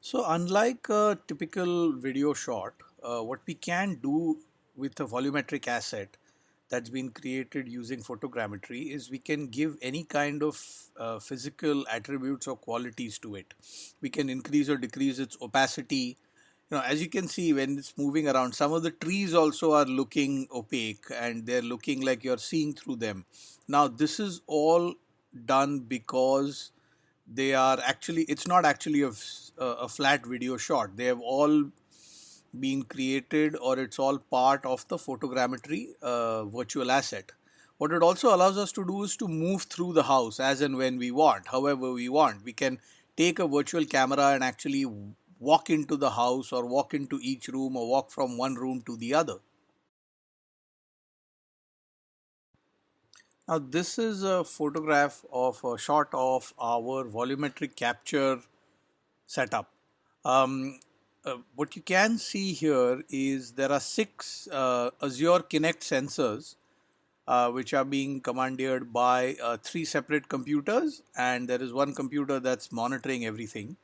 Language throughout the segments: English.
So unlike a typical video shot, what we can do with a volumetric asset that's been created using photogrammetry is we can give any kind of physical attributes or qualities to it. We can increase or decrease its opacity. As you can see when it's moving around, some of the trees also are looking opaque and they're looking like you're seeing through them. Now, this is all done because they are actually, it's not actually a flat video shot. They have all been created, or it's all part of the photogrammetry virtual asset. What it also allows us to do is to move through the house as and when we want, however we want. We can take a virtual camera and actually walk into the house or walk into each room or walk from one room to the other. Now this is a photograph of a shot of our volumetric capture setup. Um, what you can see here is there are six Azure Kinect sensors which are being commandeered by three separate computers, and there is one computer that's monitoring everything.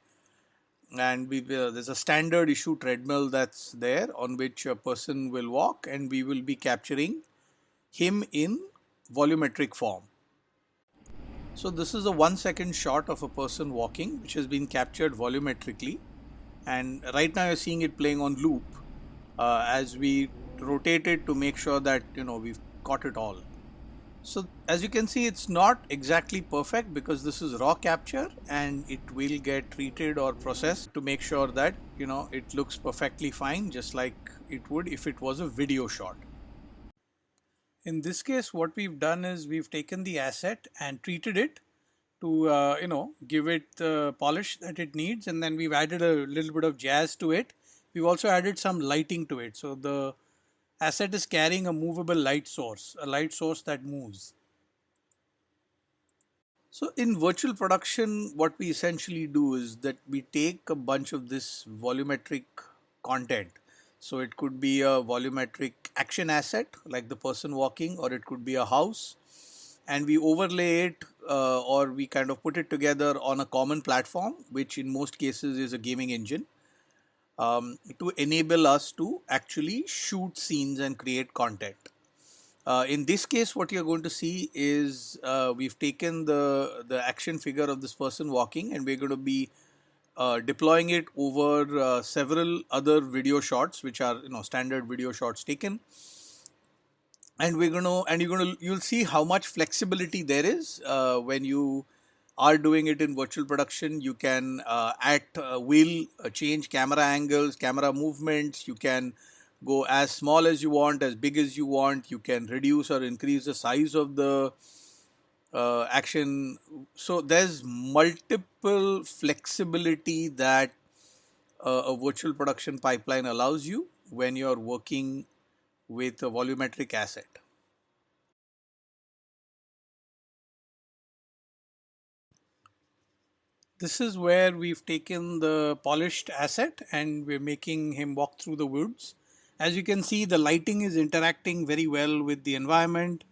And there's a standard issue treadmill that's there on which a person will walk, and we will be capturing him in volumetric form. So this is a 1 second shot of a person walking, which has been captured volumetrically. And right now you're seeing it playing on loop as we rotate it to make sure that we've caught it all. So as you can see, it's not exactly perfect because this is raw capture and it will get treated or processed to make sure that it looks perfectly fine, just like it would if it was a video shot. In this case, what we've done is we've taken the asset and treated it to give it the polish that it needs, and then we've added a little bit of jazz to it. We've also added some lighting to it. So the asset is carrying a movable light source, a light source that moves. So in virtual production, what we essentially do is that we take a bunch of this volumetric content. So it could be a volumetric action asset like the person walking, or it could be a house, and we overlay it or we kind of put it together on a common platform, which in most cases is a gaming engine, to enable us to actually shoot scenes and create content. In this case, what you're going to see is we've taken the action figure of this person walking, and we're going to be deploying it over several other video shots, which are standard video shots taken. And you'll see how much flexibility there is when you are doing it in virtual production. You can at will change camera angles, camera movements. You can go as small as you want, as big as you want. You can reduce or increase the size of the action. So there's multiple flexibility that a virtual production pipeline allows you when you're working with a volumetric asset. This is where we've taken the polished asset and we're making him walk through the woods. As you can see, the lighting is interacting very well with the environment.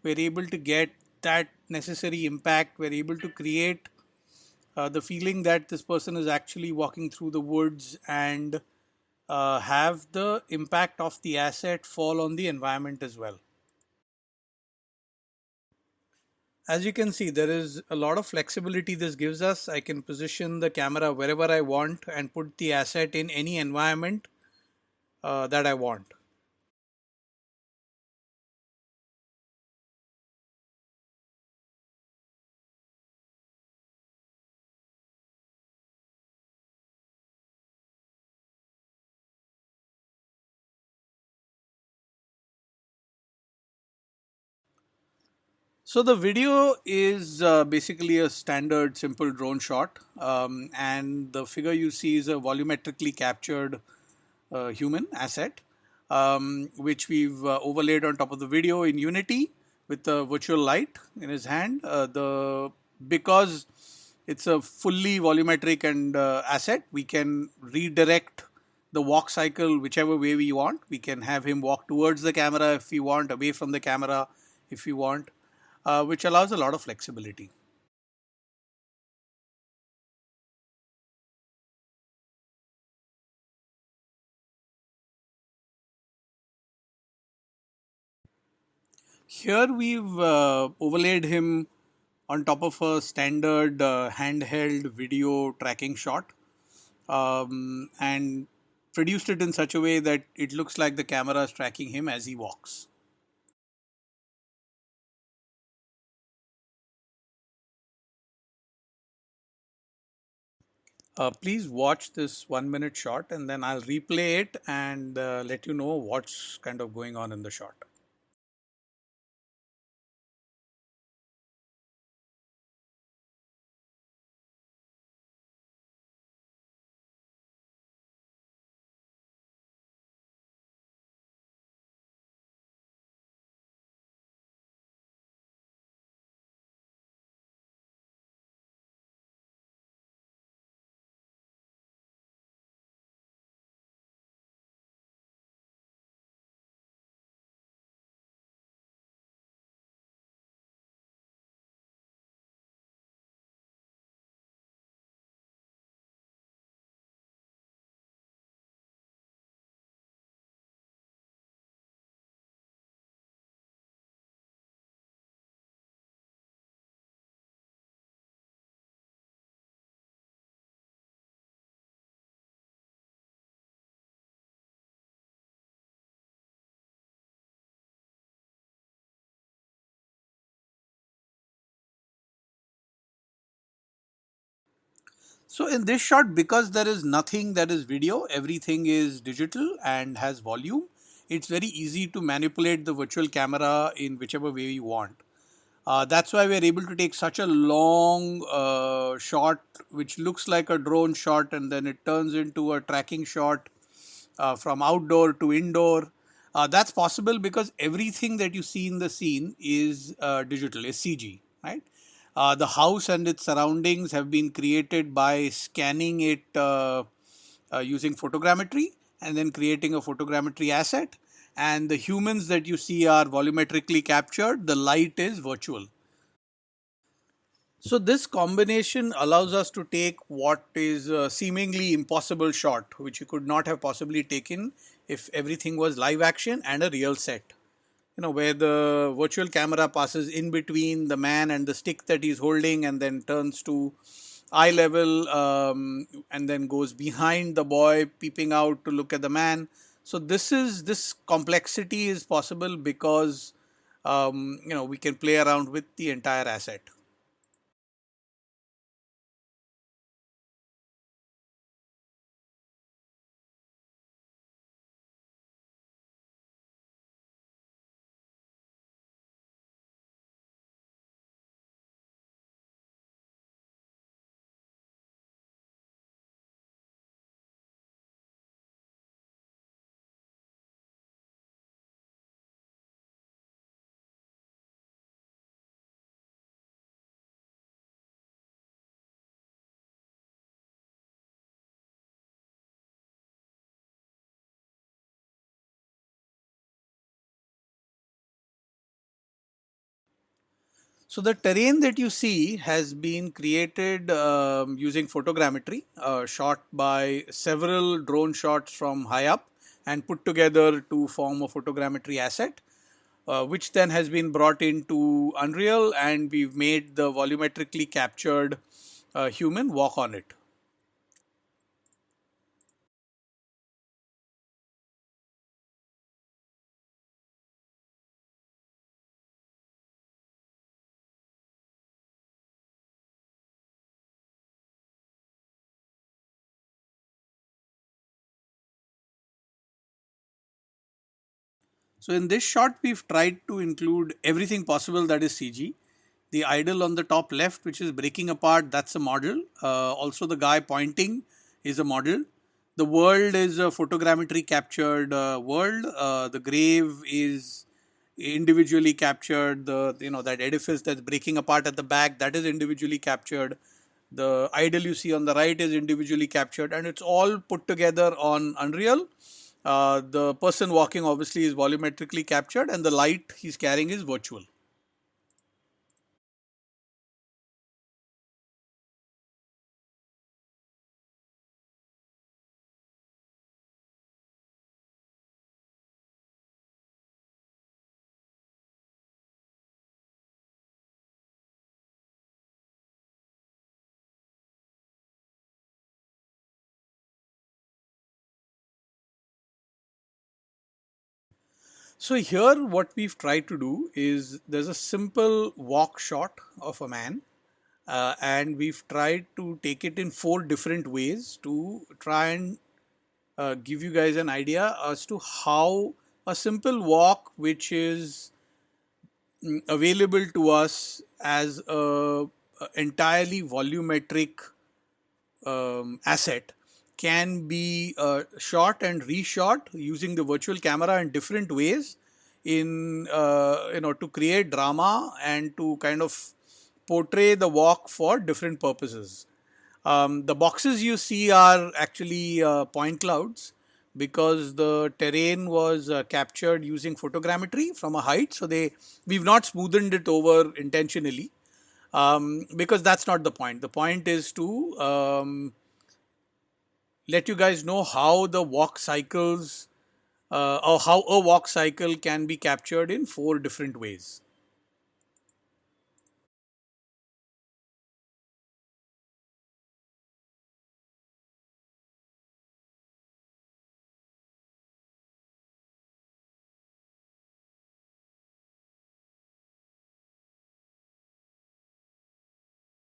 We're able to get that necessary impact. We're able to create the feeling that this person is actually walking through the woods, and have the impact of the asset fall on the environment as well. As you can see, there is a lot of flexibility this gives us. I can position the camera wherever I want and put the asset in any environment that I want. So the video is basically a standard simple drone shot, and the figure you see is a volumetrically captured human asset, which we've overlaid on top of the video in Unity with a virtual light in his hand. The Because it's a fully volumetric and asset, we can redirect the walk cycle whichever way we want. We can have him walk towards the camera if we want, away from the camera if we want, which allows a lot of flexibility. Here we've overlaid him on top of a standard handheld video tracking shot, and produced it in such a way that it looks like the camera is tracking him as he walks. Please watch this 1 minute shot and then I'll replay it and let you know what's kind of going on in the shot. So in this shot, because there is nothing that is video, everything is digital and has volume, it's very easy to manipulate the virtual camera in whichever way we want. That's why we're able to take such a long shot, which looks like a drone shot, and then it turns into a tracking shot from outdoor to indoor. That's possible because everything that you see in the scene is digital, is CG, right? The house and its surroundings have been created by scanning it using photogrammetry and then creating a photogrammetry asset. And the humans that you see are volumetrically captured. The light is virtual. So this combination allows us to take what is a seemingly impossible shot, which you could not have possibly taken if everything was live action and a real set. You know, where the virtual camera passes in between the man and the stick that he's holding and then turns to eye level, and then goes behind the boy peeping out to look at the man. So this complexity is possible because we can play around with the entire asset. So the terrain that you see has been created using photogrammetry, shot by several drone shots from high up and put together to form a photogrammetry asset, which then has been brought into Unreal and we've made the volumetrically captured human walk on it. So in this shot, we've tried to include everything possible that is CG. The idol on the top left, which is breaking apart, that's a model. Also, the guy pointing is a model. The world is a photogrammetry captured world. The grave is individually captured. That edifice that's breaking apart at the back, that is individually captured. The idol you see on the right is individually captured, and it's all put together on Unreal. The person walking obviously is volumetrically captured, and the light he's carrying is virtual. So here what we've tried to do is there's a simple walk shot of a man, and we've tried to take it in 4 different ways to try and give you guys an idea as to how a simple walk, which is available to us as a entirely volumetric asset, can be shot and reshot using the virtual camera in different ways in to create drama and to kind of portray the walk for different purposes. The boxes you see are actually point clouds because the terrain was captured using photogrammetry from a height. So we've not smoothened it over intentionally, because that's not the point. The point is to let you guys know how the walk cycles or how a walk cycle can be captured in 4 different ways.